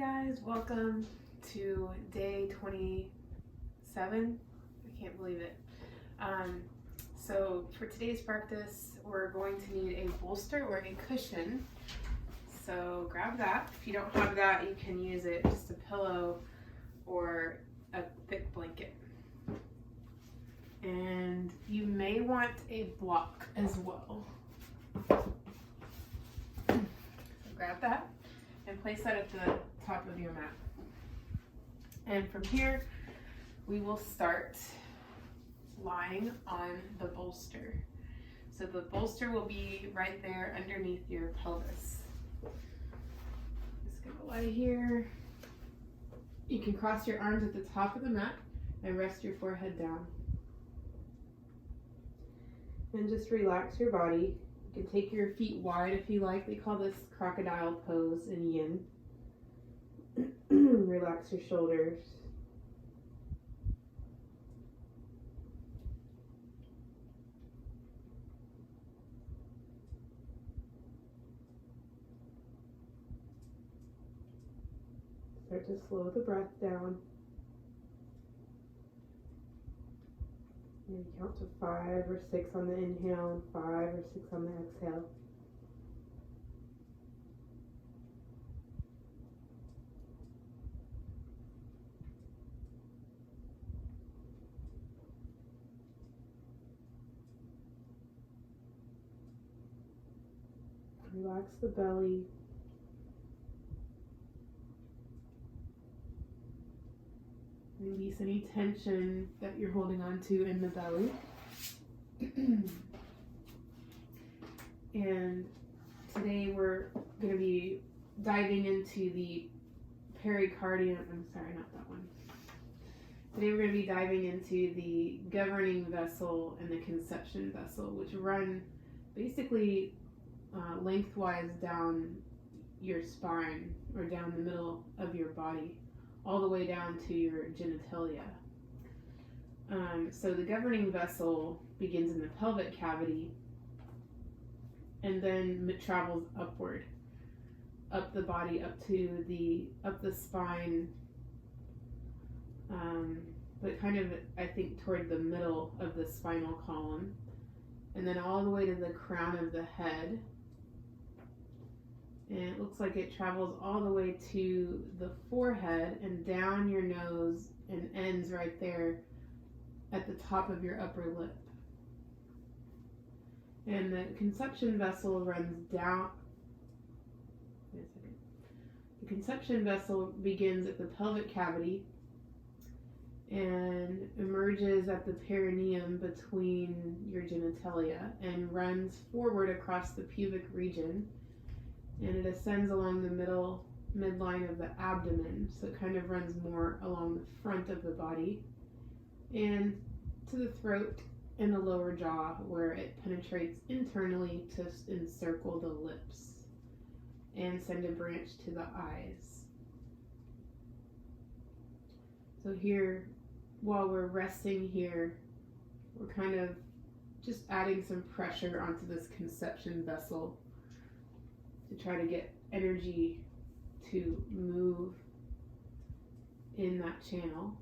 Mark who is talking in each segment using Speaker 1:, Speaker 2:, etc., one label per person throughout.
Speaker 1: guys, welcome to day 27. I can't believe it. So for today's practice, we're going to need a bolster or a cushion. So grab that. If you don't have that, you can use it just a pillow or a thick blanket. And you may want a block as well. So grab that and place that at the top of your mat. And from here, we will start lying on the bolster. So the bolster will be right there underneath your pelvis. Just gonna lie here. You can cross your arms at the top of the mat and rest your forehead down. And just relax your body. You can take your feet wide if you like. They call this Crocodile Pose in Yin. Relax your shoulders. Start to slow the breath down. Maybe count to 5 or 6 on the inhale and 5 or 6 on the exhale. Relax the belly. Release any tension that you're holding on to in the belly. And today we're going to be diving into the pericardium. I'm sorry, not that one. Today we're going to be diving into the governing vessel and the conception vessel, which run basically lengthwise down your spine or down the middle of your body, all the way down to your genitalia. So the governing vessel begins in the pelvic cavity and then it travels upward, up the body, up the spine, but kind of, I think, toward the middle of the spinal column, and then all the way to the crown of the head. And it looks like it travels all the way to the forehead and down your nose and ends right there at the top of your upper lip. And the conception vessel runs down. Wait a second. The conception vessel begins at the pelvic cavity and emerges at the perineum between your genitalia and runs forward across the pubic region. And it ascends along the midline of the abdomen, so it kind of runs more along the front of the body, and to the throat and the lower jaw, where it penetrates internally to encircle the lips and send a branch to the eyes. So here, while we're resting here, we're kind of just adding some pressure onto this conception vessel to try to get energy to move in that channel.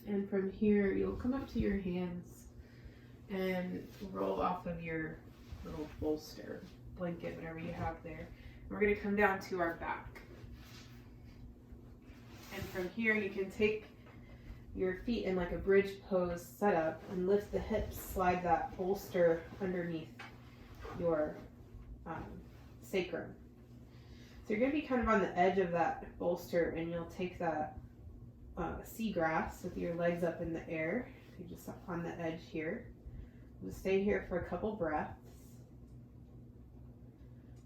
Speaker 1: And from here, you'll come up to your hands and roll off of your little bolster, blanket, whatever you have there. We're going to come down to our back. And from here, you can take your feet in like a bridge pose setup and lift the hips, slide that bolster underneath your sacrum. So you're going to be kind of on the edge of that bolster, and you'll take that seagrass with your legs up in the air. You're just on the edge here. We'll stay here for a couple breaths.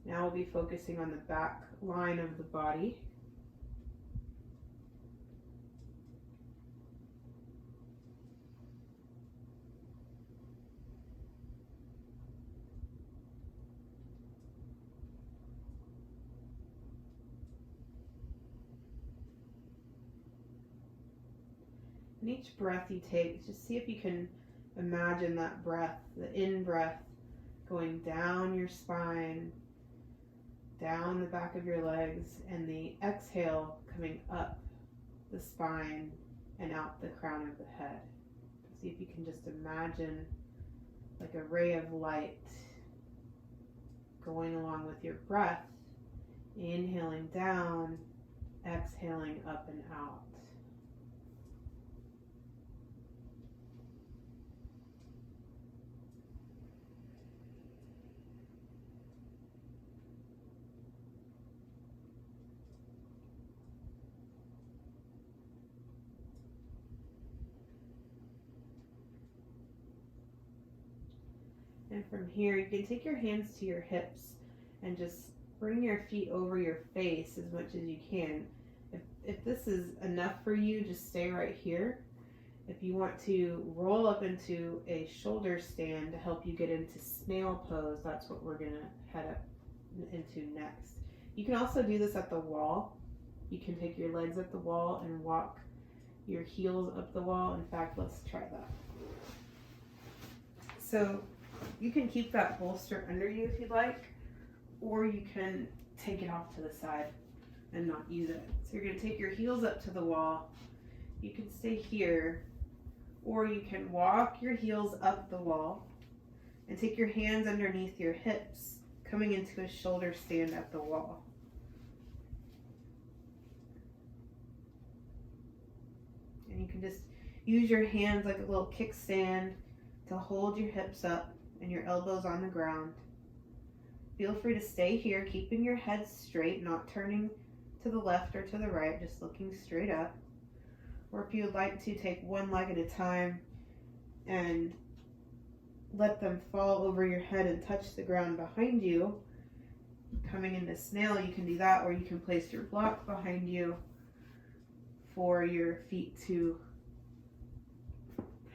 Speaker 1: Now we'll be focusing on the back line of the body. And each breath you take, just see if you can imagine that breath, the in-breath going down your spine, down the back of your legs, and the exhale coming up the spine and out the crown of the head. See if you can just imagine like a ray of light going along with your breath, inhaling down, exhaling up and out. And from here, you can take your hands to your hips and just bring your feet over your face as much as you can. If this is enough for you, just stay right here. If you want to roll up into a shoulder stand to help you get into snail pose, that's what we're going to head up into next. You can also do this at the wall. You can take your legs at the wall and walk your heels up the wall. In fact, let's try that. So you can keep that bolster under you if you'd like, or you can take it off to the side and not use it. So you're going to take your heels up to the wall. You can stay here, or you can walk your heels up the wall and take your hands underneath your hips, coming into a shoulder stand at the wall. And you can just use your hands like a little kickstand to hold your hips up and your elbows on the ground. Feel free to stay here, keeping your head straight, not turning to the left or to the right, just looking straight up. Or if you would like to, take one leg at a time and let them fall over your head and touch the ground behind you. Coming into snail, you can do that, or you can place your block behind you for your feet to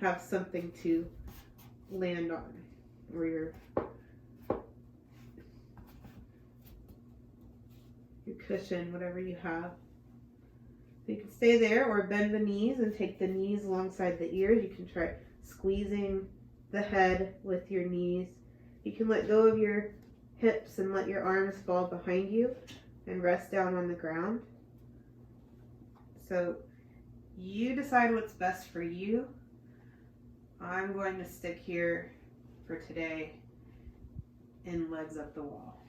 Speaker 1: have something to land on, or your cushion, whatever you have. So you can stay there or bend the knees and take the knees alongside the ears. You can try squeezing the head with your knees. You can let go of your hips and let your arms fall behind you and rest down on the ground. So you decide what's best for you. I'm going to stick here for today in legs up the wall.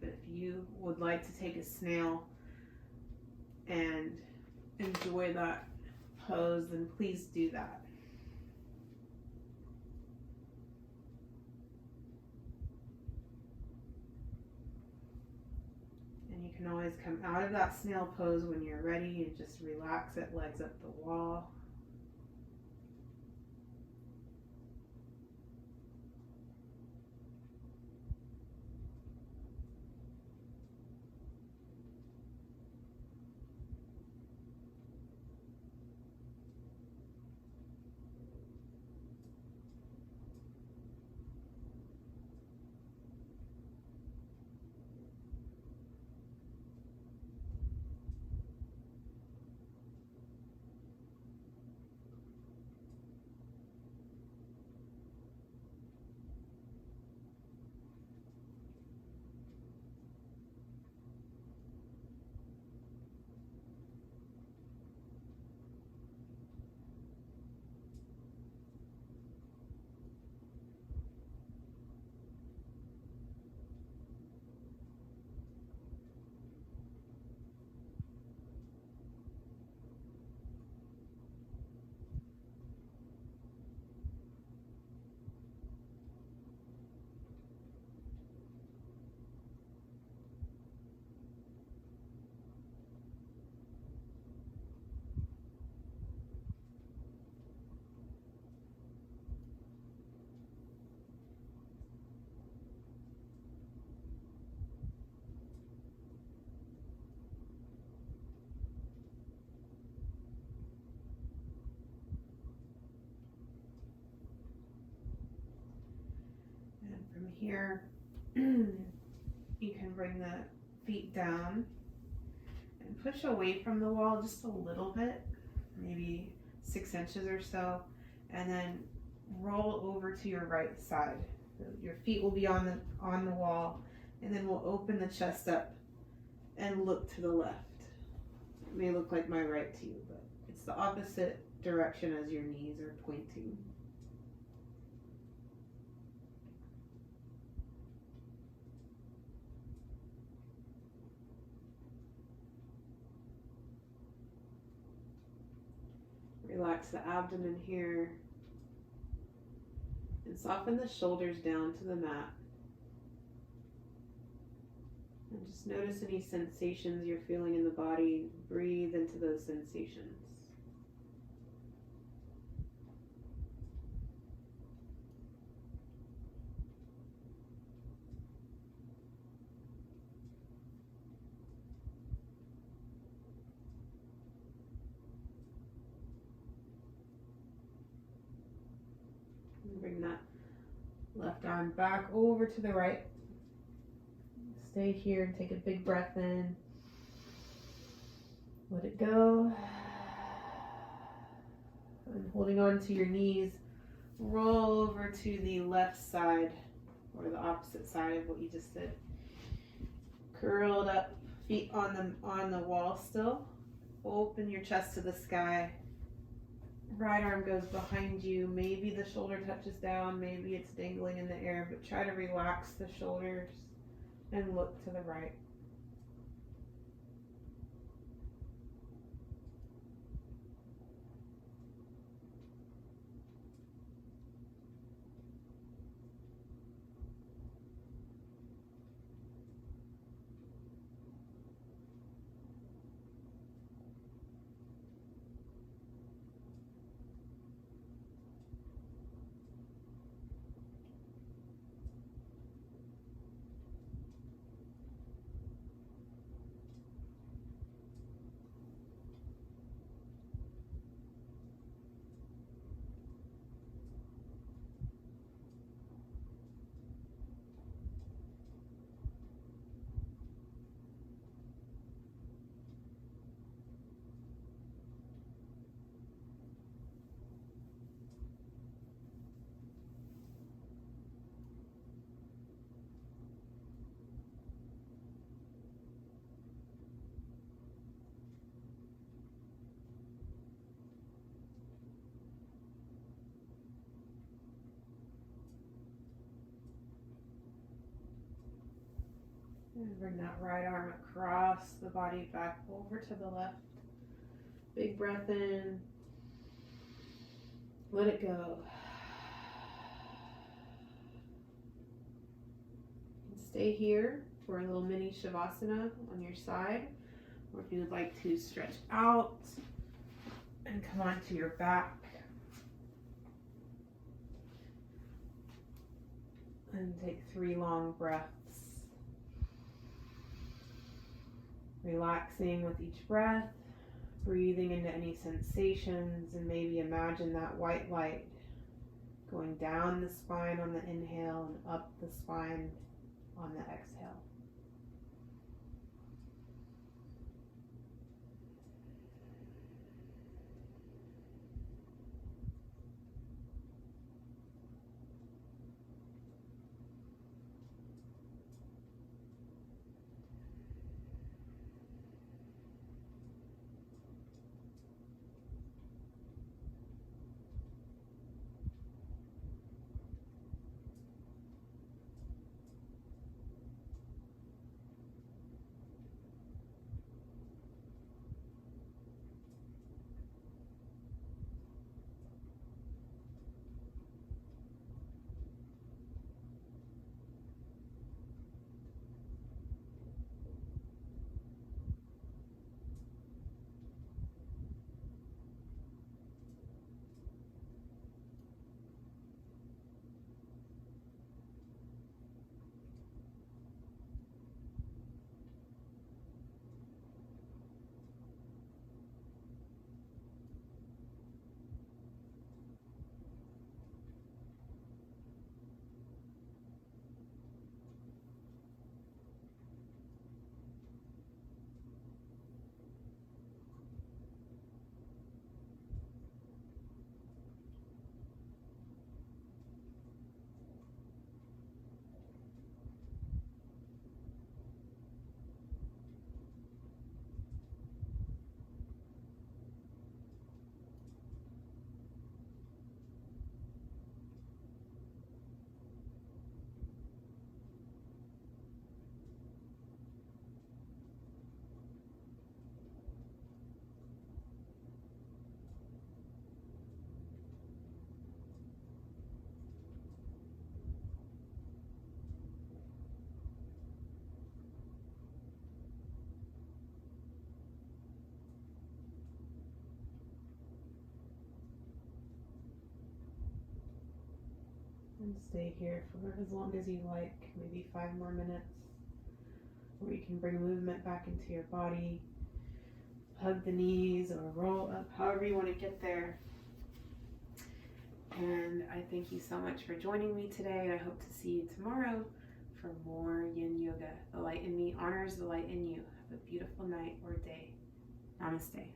Speaker 1: But if you would like to take a snail and enjoy that pose, then please do that. And you can always come out of that snail pose when you're ready and just relax it, legs up the wall. And from here, you can bring the feet down and push away from the wall just a little bit, maybe 6 inches or so, and then roll over to your right side. So your feet will be on the wall, and then we'll open the chest up and look to the left. It may look like my right to you, but it's the opposite direction as your knees are pointing. Relax the abdomen here and soften the shoulders down to the mat. And just notice any sensations you're feeling in the body. Breathe into those sensations. Bring that left arm back over to the right. Stay here and take a big breath in. Let it go. And holding on to your knees, roll over to the left side or the opposite side of what you just did. Curled up, feet on the wall still. Open your chest to the sky. Right arm goes behind you. Maybe the shoulder touches down, maybe it's dangling in the air, but try to relax the shoulders and look to the right. And bring that right arm across the body back over to the left. Big breath in. Let it go. And stay here for a little mini Savasana on your side. Or if you would like to stretch out and come onto your back. And take 3 long breaths. Relaxing with each breath, breathing into any sensations, and maybe imagine that white light going down the spine on the inhale and up the spine on the exhale. And stay here for as long as you like, maybe 5 more minutes. Or you can bring movement back into your body. Hug the knees or roll up, however you want to get there. And I thank you so much for joining me today, and I hope to see you tomorrow for more Yin Yoga. The light in me honors the light in you. Have a beautiful night or day. Namaste.